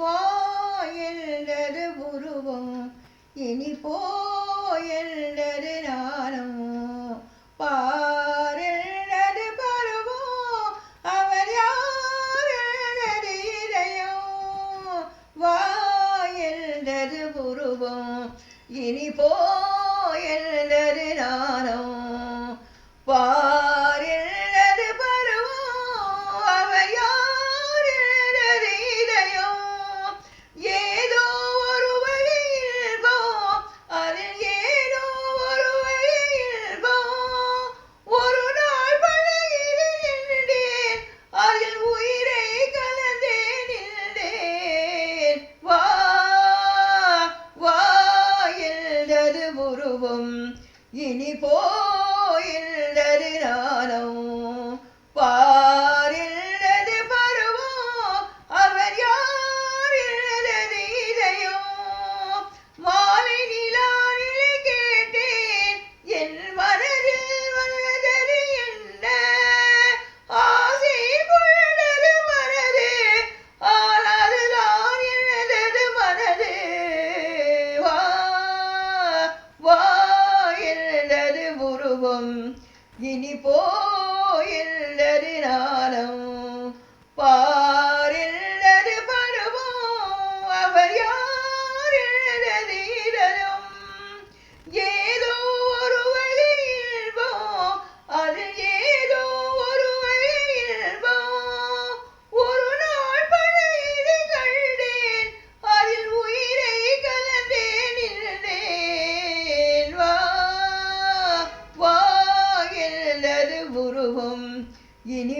வாயெல்லது உருவம் இனி போயெல்லது நானும் பாரெல்லது பருவம் அவர் யாரெல்லது இதயம் வாயெல்லது உருவம் இனி போயெல்லது நானும் பாரெல்லது பருவம் அவர் யாரெல்லது இதயம் ஏதோ ஒரு வழியில் அதில் ஏதோ ஒரு வழியில் ஒரு நாள் பழையிலே நின்றேன் அதில் உயிரை கலந்தே நின்றேன் வாயெல்லது உருவம் இனி போயெல்லது நானும் பாரெல்லது பருவம் அவர் யாரெல்லது இதயம் மாலை நிலாவிலே கேட்டேன் என் மனதில் வந்தது என்ன ஆசை கொண்டது மனது ஆனதுதான் எனது மனது வாயெல்லது உருவம் இனி போயெல்லது நானும் பாரெல்லது பருவம் அவர் யாரெல்லது இதயம் ஏதோ ஒரு வழியில் அதில் ஏதோ ஒரு வழியில் ஒரு நாள் பழையிலே கண்டேன் அதில் உயிரை கலந்தே நின்றேன் வாயெல்லது உருவம் இனி